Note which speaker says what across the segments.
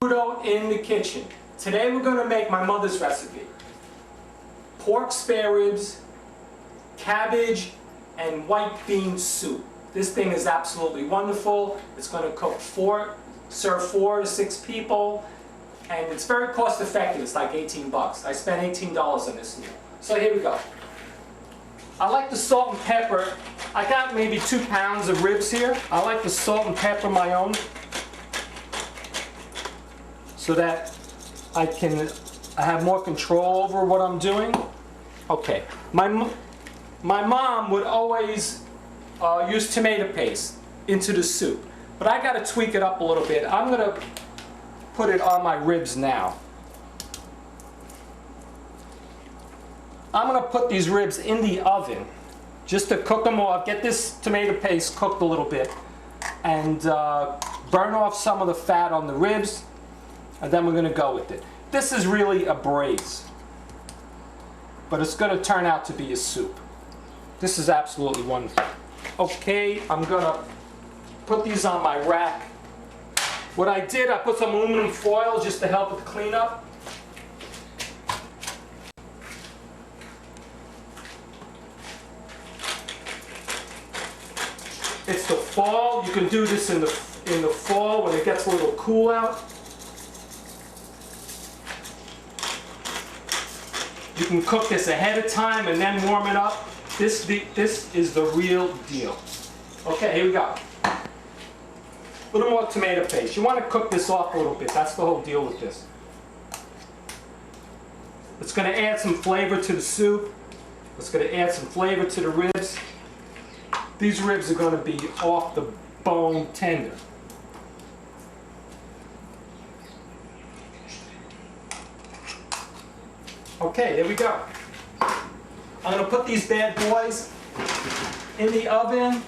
Speaker 1: Caputo in the kitchen. Today we're going to make my mother's recipe. Pork spare ribs, cabbage, and white bean soup. This thing is absolutely wonderful. It's going to serve 4 to 6 people, and it's very cost effective. It's like 18 bucks. I spent $18 on this meal. So here we go. I like the salt and pepper. I got maybe 2 pounds of ribs here. I like the salt and pepper my own, so that I have more control over what I'm doing. Okay, my mom would always use tomato paste into the soup, but I got to tweak it up a little bit. I'm going to put it on my ribs now. I'm going to put these ribs in the oven just to cook them off, get this tomato paste cooked a little bit, and burn off some of the fat on the ribs, and then we're going to go with it. This is really a braise, but it's going to turn out to be a soup. This is absolutely wonderful. Okay, I'm going to put these on my rack. What I did, I put some aluminum foil just to help with the cleanup. It's the fall. You can do this in the fall when it gets a little cool out. You can cook this ahead of time and then warm it up. This is the real deal. Okay, here we go. A little more tomato paste. You want to cook this off a little bit. That's the whole deal with this. It's going to add some flavor to the soup. It's going to add some flavor to the ribs. These ribs are going to be off the bone tender. Okay, there we go. I'm going to put these bad boys in the oven,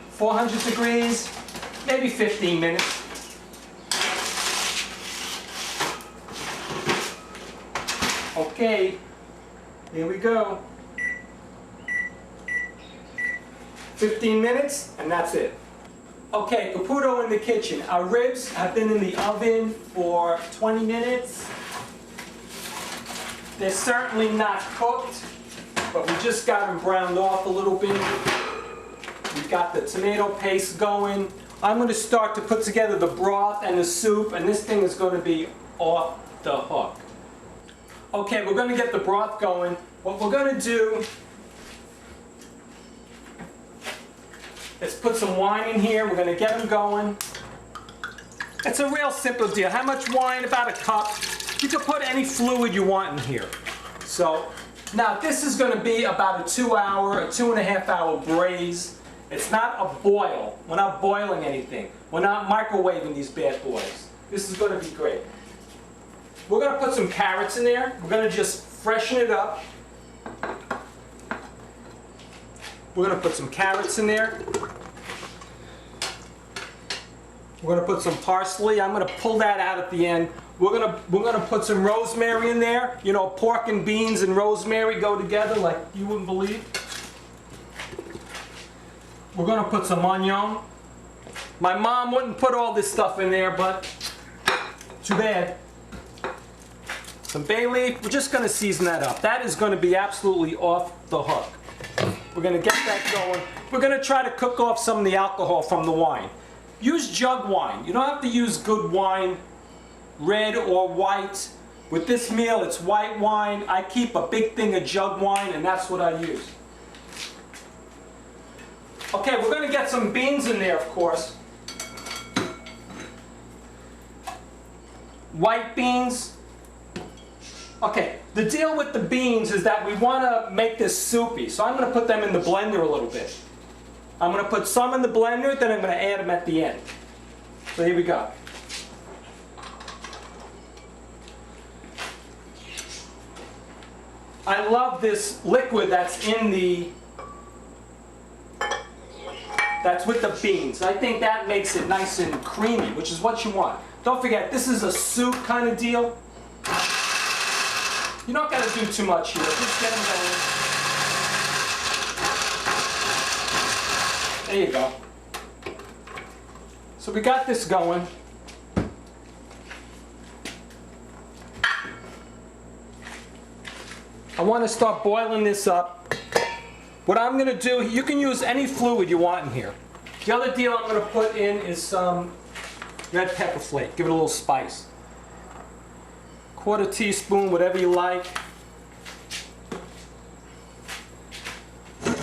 Speaker 1: 400 degrees, maybe 15 minutes. Okay, here we go. 15 minutes, and that's it. Okay, Caputo in the kitchen. Our ribs have been in the oven for 20 minutes. They're certainly not cooked, but we just got them browned off a little bit. We've got the tomato paste going. I'm going to start to put together the broth and the soup, and this thing is going to be off the hook. Okay, we're going to get the broth going. What we're going to do is put some wine in here. We're going to get them going. It's a real simple deal. How much wine? About a cup. You can put any fluid you want in here. So, now this is going to be about a 2.5 hour braise. It's not a boil. We're not boiling anything. We're not microwaving these bad boys. This is going to be great. We're going to put some carrots in there. We're going to just freshen it up. We're going to put some carrots in there. We're going to put some parsley. I'm going to pull that out at the end. We're gonna put some rosemary in there. You know, pork and beans and rosemary go together like you wouldn't believe. We're gonna put some onion. My mom wouldn't put all this stuff in there, but too bad. Some bay leaf. We're just gonna season that up. That is gonna be absolutely off the hook. We're gonna get that going. We're gonna try to cook off some of the alcohol from the wine. Use jug wine. You don't have to use good wine, red or white. With this meal, it's white wine. I keep a big thing of jug wine, and that's what I use. Okay, we're going to get some beans in there, of course. White beans. Okay, the deal with the beans is that we want to make this soupy, so I'm going to put them in the blender a little bit. I'm going to put some in the blender, then I'm going to add them at the end. So here we go. I love this liquid that's that's with the beans. I think that makes it nice and creamy, which is what you want. Don't forget, this is a soup kind of deal. You don't got to do too much here. Just get them going. There you go. So we got this going. I want to start boiling this up. What I'm going to do, you can use any fluid you want in here. The other deal I'm going to put in is some red pepper flake. Give it a little spice. 1/4 teaspoon, whatever you like.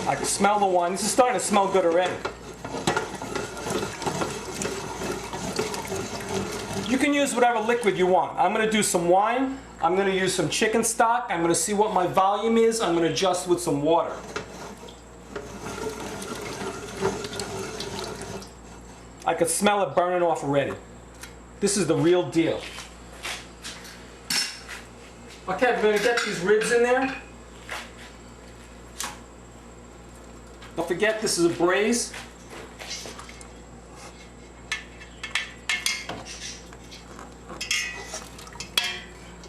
Speaker 1: I can smell the wine. This is starting to smell good already. You can use whatever liquid you want. I'm going to do some wine. I'm going to use some chicken stock. I'm going to see what my volume is. I'm going to adjust with some water. I can smell it burning off already. This is the real deal. Okay, we're going to get these ribs in there. Don't forget, this is a braise.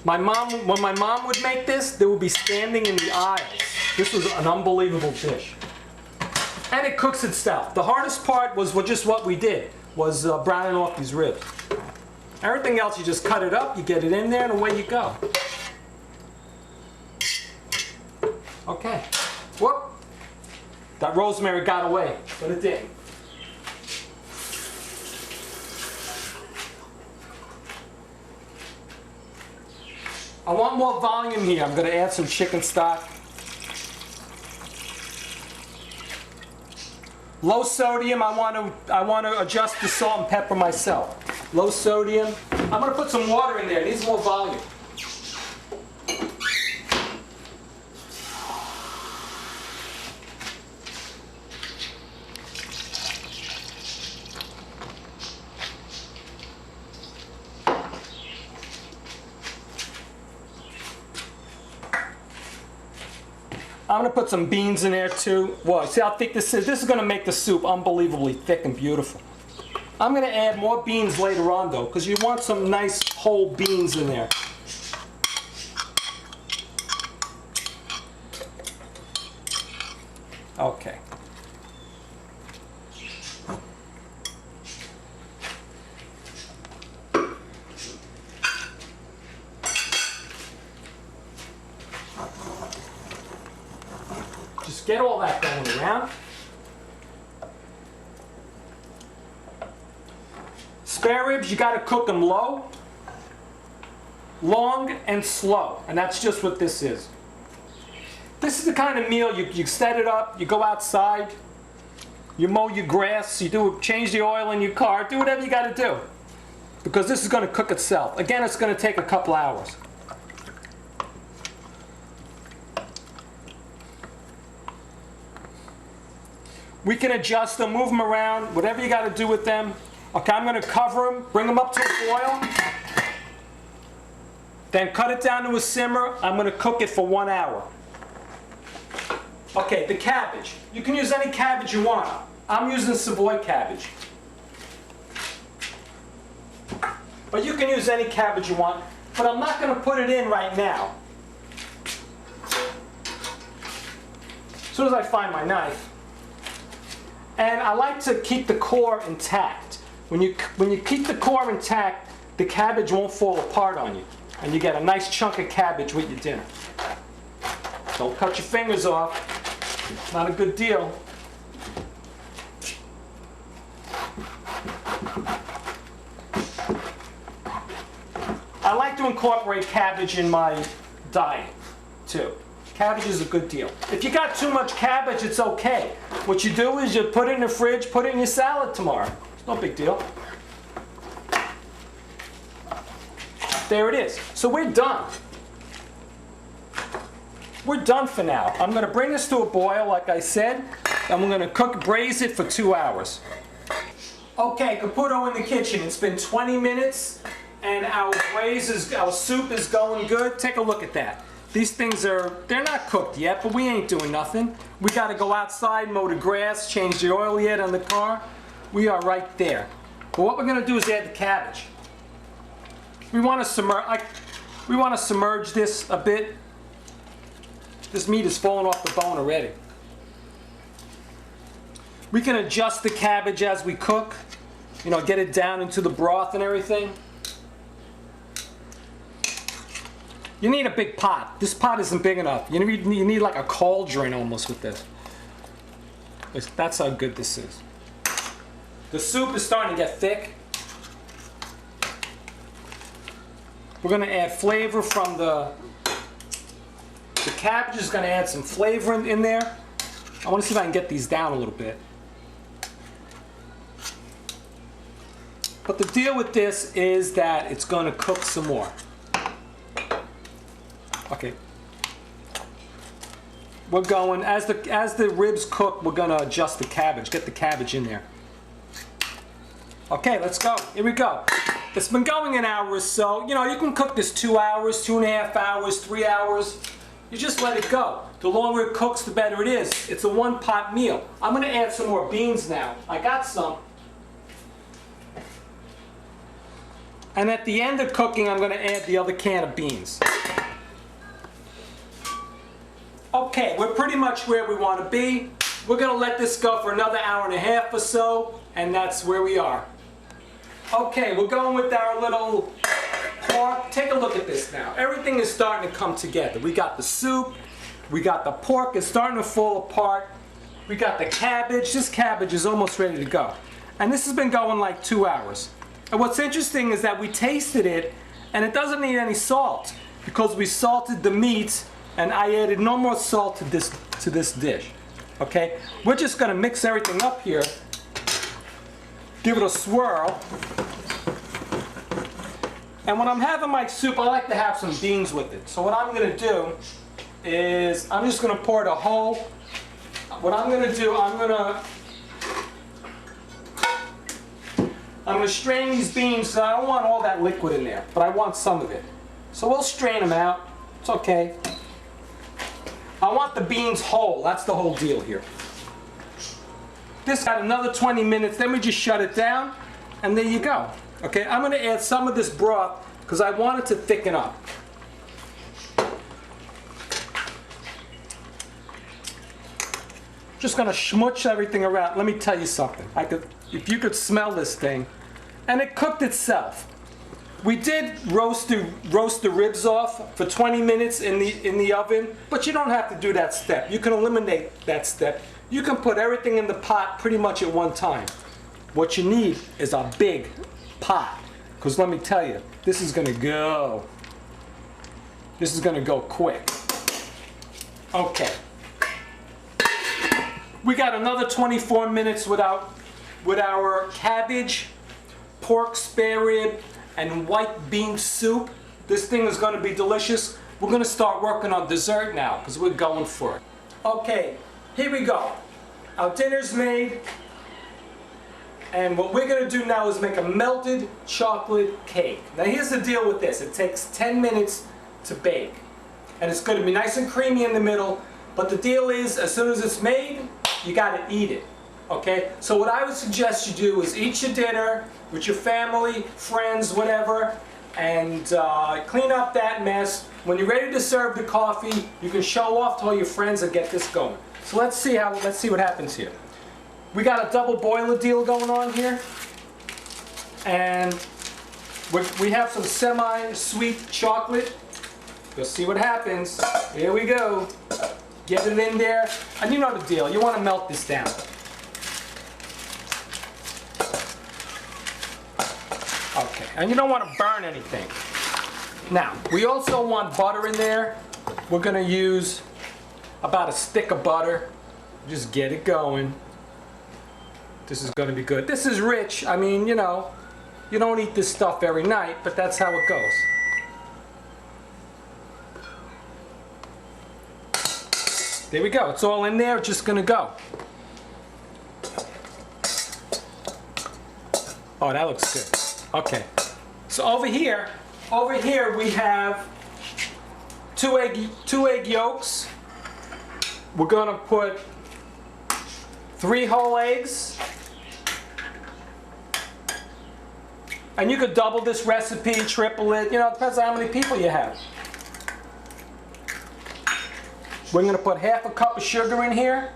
Speaker 1: When my mom would make this, they would be standing in the aisles. This was an unbelievable dish. And it cooks itself. The hardest part was just what we did, was browning off these ribs. Everything else, you just cut it up, you get it in there, and away you go. Okay. Whoop. That rosemary got away, but it didn't. I want more volume here. I'm going to add some chicken stock. Low sodium, I want to adjust the salt and pepper myself. Low sodium. I'm going to put some water in there. It needs more volume. I'm going to put some beans in there too. Well, see how thick this is? This is going to make the soup unbelievably thick and beautiful. I'm going to add more beans later on though, because you want some nice whole beans in there. Okay. Just get all that going around. Spare ribs, you got to cook them low, long, and slow. And that's just what this is. This is the kind of meal you set it up, you go outside, you mow your grass, you change the oil in your car, do whatever you got to do. Because this is going to cook itself. Again, it's going to take a couple hours. We can adjust them, move them around, whatever you got to do with them. Okay, I'm going to cover them, bring them up to a boil, then cut it down to a simmer. I'm going to cook it for 1 hour. Okay, the cabbage. You can use any cabbage you want. I'm using Savoy cabbage. But you can use any cabbage you want, but I'm not going to put it in right now. As soon as I find my knife. And I like to keep the core intact. When you keep the core intact, the cabbage won't fall apart on you. And you get a nice chunk of cabbage with your dinner. Don't cut your fingers off. Not a good deal. I like to incorporate cabbage in my diet, too. Cabbage is a good deal. If you got too much cabbage, it's okay. What you do is you put it in the fridge, put it in your salad tomorrow. It's no big deal. There it is. So we're done. We're done for now. I'm going to bring this to a boil, like I said, and we're going to braise it for 2 hours. Okay, Caputo in the kitchen. It's been 20 minutes, and our soup is going good. Take a look at that. These things they're not cooked yet, but we ain't doing nothing. We got to go outside, mow the grass, change the oil yet on the car. We are right there. But what we're going to do is add the cabbage. We want to submerge this a bit. This meat is falling off the bone already. We can adjust the cabbage as we cook. You know, get it down into the broth and everything. You need a big pot. This pot isn't big enough. You need like a cauldron almost with this. That's how good this is. The soup is starting to get thick. We're going to add flavor from the cabbage is going to add some flavor in there. I want to see if I can get these down a little bit. But the deal with this is that it's going to cook some more. Okay. We're going, as the ribs cook, we're going to adjust the cabbage. Get the cabbage in there. Okay, let's go. Here we go. It's been going an hour or so. You know, you can cook this 2 hours, 2.5 hours, 3 hours. You just let it go. The longer it cooks, the better it is. It's a one-pot meal. I'm going to add some more beans now. I got some. And at the end of cooking, I'm going to add the other can of beans. Okay, we're pretty much where we want to be. We're going to let this go for another hour and a half or so, and that's where we are. Okay, we're going with our little pork. Take a look at this now. Everything is starting to come together. We got the soup, we got the pork, it's starting to fall apart. We got the cabbage. This cabbage is almost ready to go. And this has been going like 2 hours. And what's interesting is that we tasted it, and it doesn't need any salt because we salted the meat, and I added no more salt to this dish. Okay, we're just going to mix everything up here, give it a swirl. And when I'm having my soup, I like to have some beans with it. So what I'm going to do is I'm just going to pour it a whole. What I'm going to do, I'm going to strain these beans. So I don't want all that liquid in there, but I want some of it. So we'll strain them out. It's okay. I want the beans whole. That's the whole deal here. This got another 20 minutes, then we just shut it down, and there you go. Okay, I'm going to add some of this broth because I want it to thicken up. Just going to schmooch everything around. Let me tell you something. If you could smell this thing, and it cooked itself. We did roast the ribs off for 20 minutes in the oven, but you don't have to do that step. You can eliminate that step. You can put everything in the pot pretty much at one time. What you need is a big pot, because let me tell you, this is going to go. This is going to go quick. Okay. We got another 24 minutes with our cabbage, pork spare rib, and white bean soup. This thing is going to be delicious. We're going to start working on dessert now because we're going for it. Okay, here we go. Our dinner's made, and what we're going to do now is make a melted chocolate cake. Now here's the deal with this. It takes 10 minutes to bake, and it's going to be nice and creamy in the middle, but the deal is as soon as it's made, you got to eat it. Okay, so what I would suggest you do is eat your dinner with your family, friends, whatever, and clean up that mess. When you're ready to serve the coffee, you can show off to all your friends and get this going. So let's see what happens here. We got a double boiler deal going on here, and we have some semi-sweet chocolate. Let's see what happens. Here we go. Get it in there, and you know the deal. You want to melt this down. Okay, and you don't want to burn anything. Now, we also want butter in there. We're going to use about a stick of butter. Just get it going. This is going to be good. This is rich. I mean, you know, you don't eat this stuff every night, but that's how it goes. There we go. It's all in there. It's just going to go. Oh, that looks good. Okay. So over here we have two egg yolks. We're going to put 3 whole eggs. And you could double this recipe, triple it, you know, it depends on how many people you have. We're going to put half a cup of sugar in here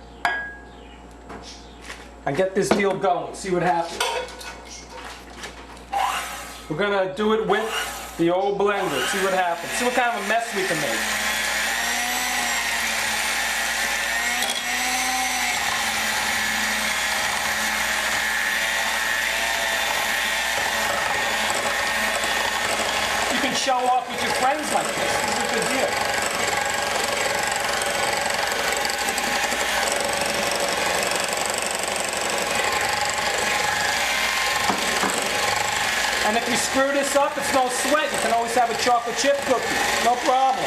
Speaker 1: and get this deal going. See what happens. We're going to do it with The old blender. See what happens. See what kind of a mess we can make. You can show off with your friends like this. This is a good deal. And if you screw this up, it's no sweat. You can always have a chocolate chip cookie. No problem.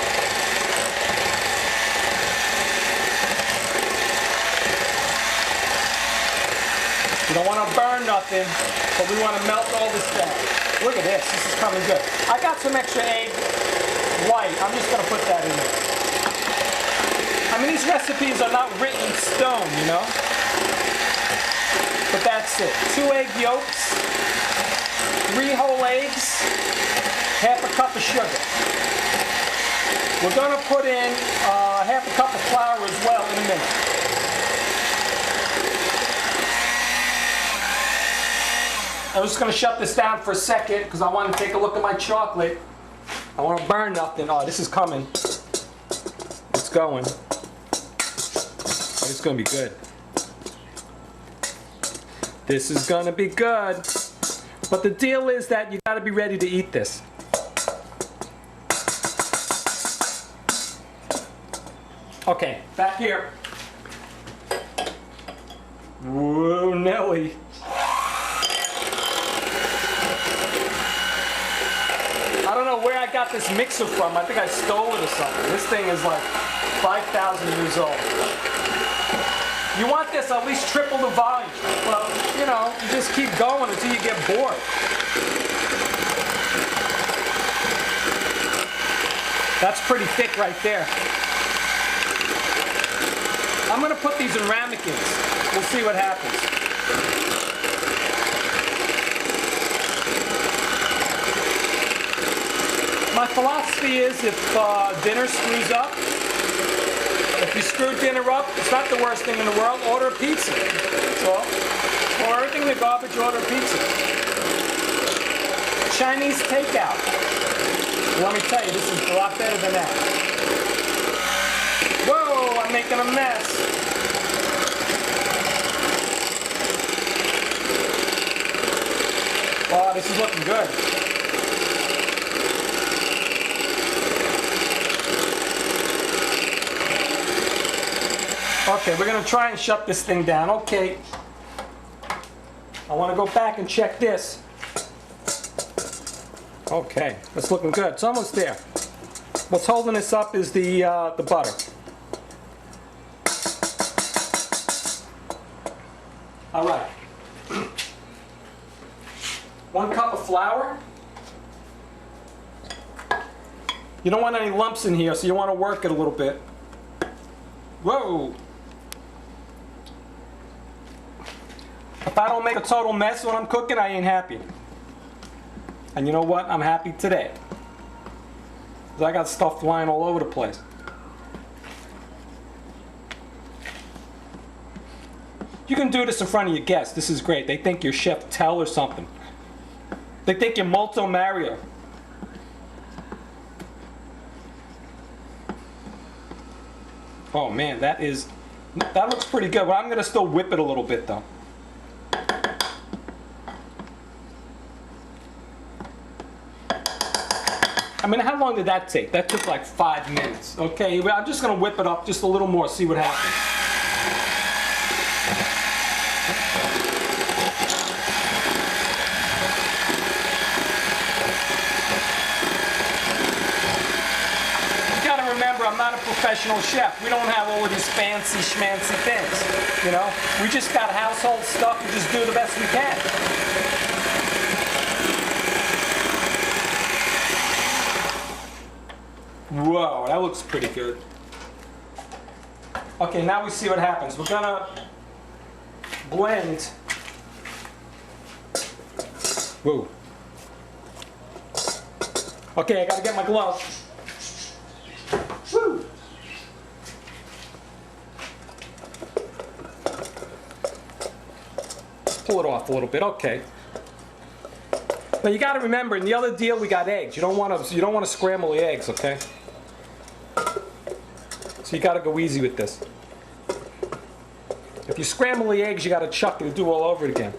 Speaker 1: You don't want to burn nothing, but we want to melt all this down. Look at this. This is coming good. I got some extra egg white. I'm just going to put that in there. I mean, these recipes are not written in stone, you know? But that's it. 2 egg yolks. 3 whole eggs, half a cup of sugar. We're going to put in half a cup of flour as well in a minute. I'm just going to shut this down for a second because I want to take a look at my chocolate. I want to burn nothing. Oh, this is coming. It's going. Oh, it's going to be good. This is going to be good. But the deal is that you got to be ready to eat this. Okay, back here. Whoa, Nelly. I don't know where I got this mixer from. I think I stole it or something. This thing is like 5,000 years old. You want this at least triple the volume. Well, you know, you just keep going until you get bored. That's pretty thick right there. I'm going to put these in ramekins. We'll see what happens. My philosophy is if dinner screws up, if you screw dinner up, it's not the worst thing in the world. Order a pizza. That's all. Or everything in the garbage, order a pizza. Chinese takeout. Let me tell you, this is a lot better than that. Whoa, I'm making a mess. Wow, this is looking good. Okay, we're going to try and shut this thing down. Okay. I want to go back and check this. Okay, that's looking good. It's almost there. What's holding this up is the butter. All right. 1 cup of flour. You don't want any lumps in here, so you want to work it a little bit. Whoa! If I don't make a total mess when I'm cooking, I ain't happy. And you know what? I'm happy today. Because I got stuff flying all over the place. You can do this in front of your guests. This is great. They think you're Chef Tell or something. They think you're Molto Mario. Oh man, that looks pretty good. But I'm going to still whip it a little bit though. I mean, how long did that take? That took like 5 minutes. Okay, well, I'm just going to whip it up just a little more, see what happens. You got to remember, I'm not a professional chef. We don't have all of these fancy schmancy things, you know? We just got household stuff and just do the best we can. Whoa, that looks pretty good. Okay, now we see what happens. We're gonna blend. Whoa. Okay, I gotta get my glove. Woo. Pull it off a little bit, okay. Now you got to remember, in the other deal we got eggs. You don't want to scramble the eggs, okay? So you got to go easy with this. If you scramble the eggs, you got to chuck it and do all over it again.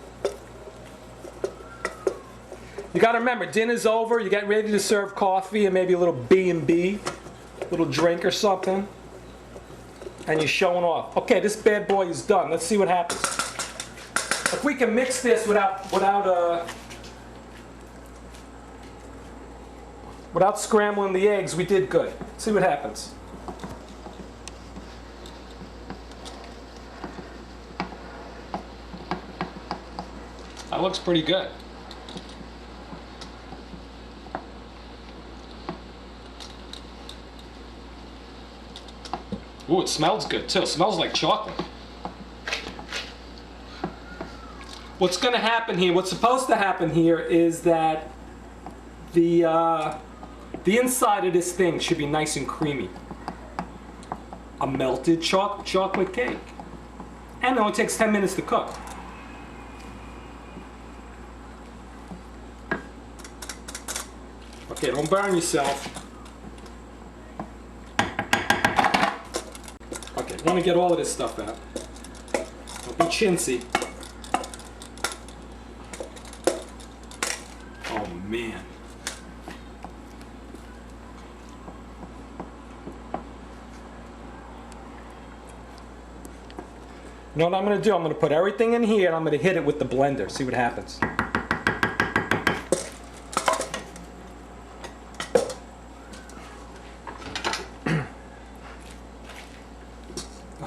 Speaker 1: You got to remember, dinner's over. You get ready to serve coffee and maybe a little B&B, little drink or something, and you're showing off. Okay, this bad boy is done. Let's see what happens. If we can mix this without scrambling the eggs, we did good. Let's see what happens. That looks pretty good. Ooh, it smells good too. It smells like chocolate. What's going to happen here, what's supposed to happen here is that the inside of this thing should be nice and creamy. A melted chocolate cake. And it only takes 10 minutes to cook. Okay, don't burn yourself. Okay, want to get all of this stuff out. Don't be chintzy. Oh man. You know what I'm going to do? I'm going to put everything in here and I'm going to hit it with the blender. See what happens.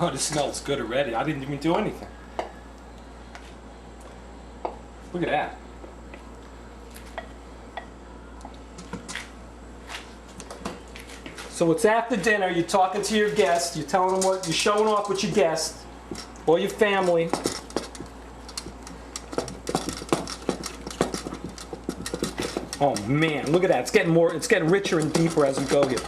Speaker 1: Oh, this smells good already. I didn't even do anything. Look at that. So it's after dinner, you're talking to your guest, you're telling them what, you're showing off with your guest, or your family. Oh man, look at that. It's getting richer and deeper as we go here.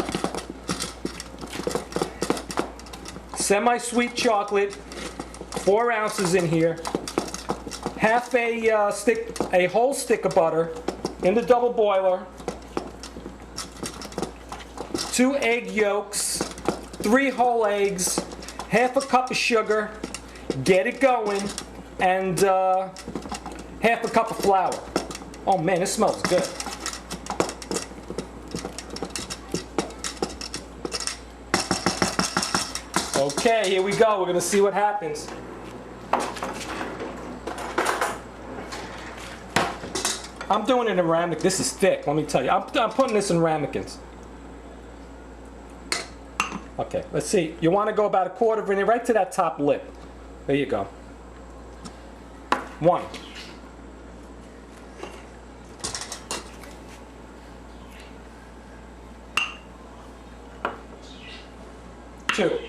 Speaker 1: Semi-sweet chocolate, 4 ounces in here. Half a whole stick of butter in the double boiler. 2 egg yolks, 3 whole eggs, half a cup of sugar, get it going, and half a cup of flour. Oh man, this smells good. Okay, here we go. We're going to see what happens. I'm doing it in ramekin. This is thick, let me tell you. I'm putting this in ramekins. Okay, let's see. You want to go about 1/4 of it right to that top lip. There you go. 1. 2.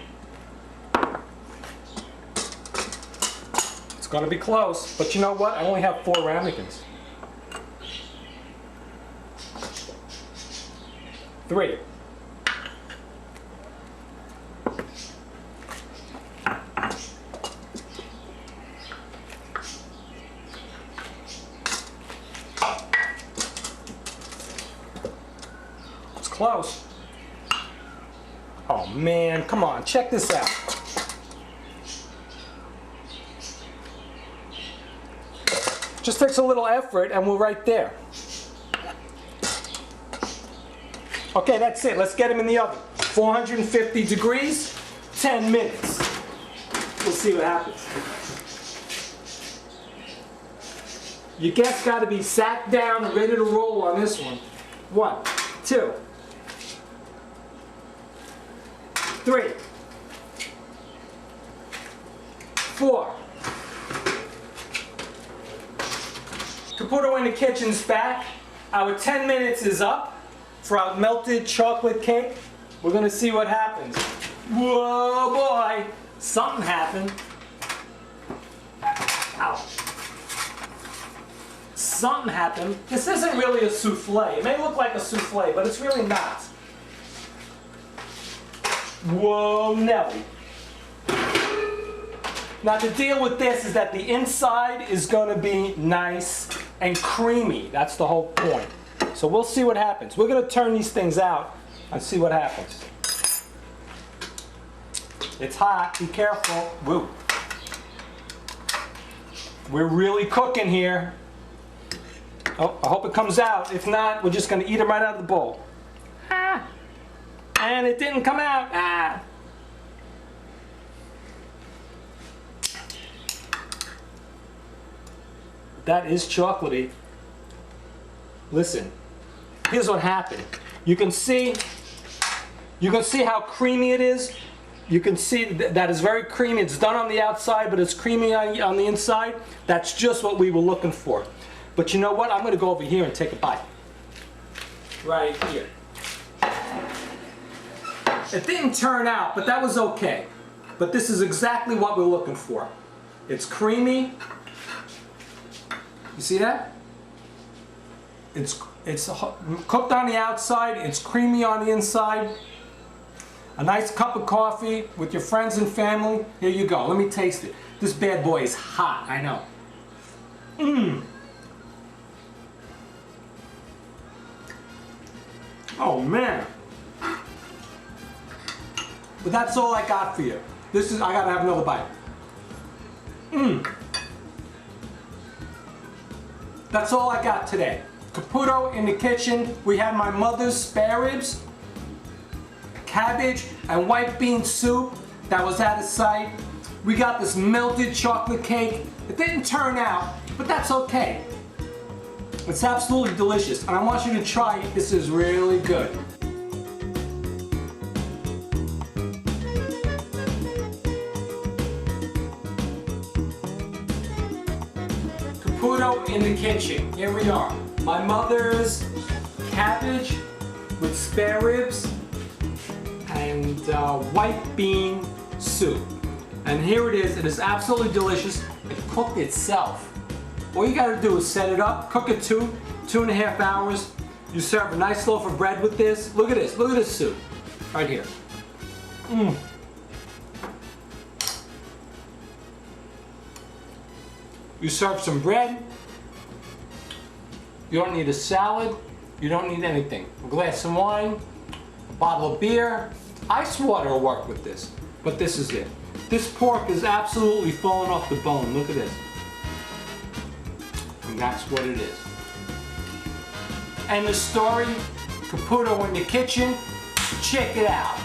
Speaker 1: It's going to be close, but you know what? I only have 4 ramekins. 3. 's close. Oh man, come on, check this out. Just takes a little effort and we're right there. Okay, that's it. Let's get them in the oven. 450 degrees, 10 minutes. We'll see what happens. Your guests got to be sat down and ready to roll on this one. 1, 2, 3, 4. Caputo in the kitchen's back. Our 10 minutes is up for our melted chocolate cake. We're going to see what happens. Whoa boy, something happened. Ow. Something happened. This isn't really a souffle. It may look like a souffle, but it's really not. Whoa, Nelly. Now the deal with this is that the inside is going to be nice and creamy. That's the whole point. So we'll see what happens. We're gonna turn these things out and see what happens. It's hot, be careful. Woo. We're really cooking here. Oh, I hope it comes out. If not, we're just gonna eat them right out of the bowl. Ah. And it didn't come out. Ah. That is chocolatey. Listen, here's what happened. You can see how creamy it is. You can see that it's very creamy. It's done on the outside, but it's creamy on the inside. That's just what we were looking for. But you know what? I'm going to go over here and take a bite. Right here. It didn't turn out, but that was okay. But this is exactly what we're looking for. It's creamy. You see that? It's cooked on the outside. It's creamy on the inside. A nice cup of coffee with your friends and family. Here you go. Let me taste it. This bad boy is hot. I know. Mmm. Oh man. But that's all I got for you. I gotta have another bite. Mmm. That's all I got today. Caputo in the kitchen. We had my mother's spare ribs, cabbage, and white bean soup that was out of sight. We got this melted chocolate cake. It didn't turn out, but that's okay. It's absolutely delicious, and I want you to try it. This is really good. Caputo in the kitchen. Here we are. My mother's cabbage with spare ribs and white bean soup. And here it is. It is absolutely delicious. It cooked itself. All you gotta do is set it up, cook it 2.5 hours. You serve a nice loaf of bread with this. Look at this. Look at this soup right here. Mmm. You serve some bread. You don't need a salad. You don't need anything. A glass of wine, a bottle of beer. Ice water will work with this. But this is it. This pork is absolutely falling off the bone. Look at this. And that's what it is. And the story, Caputo in the kitchen, check it out.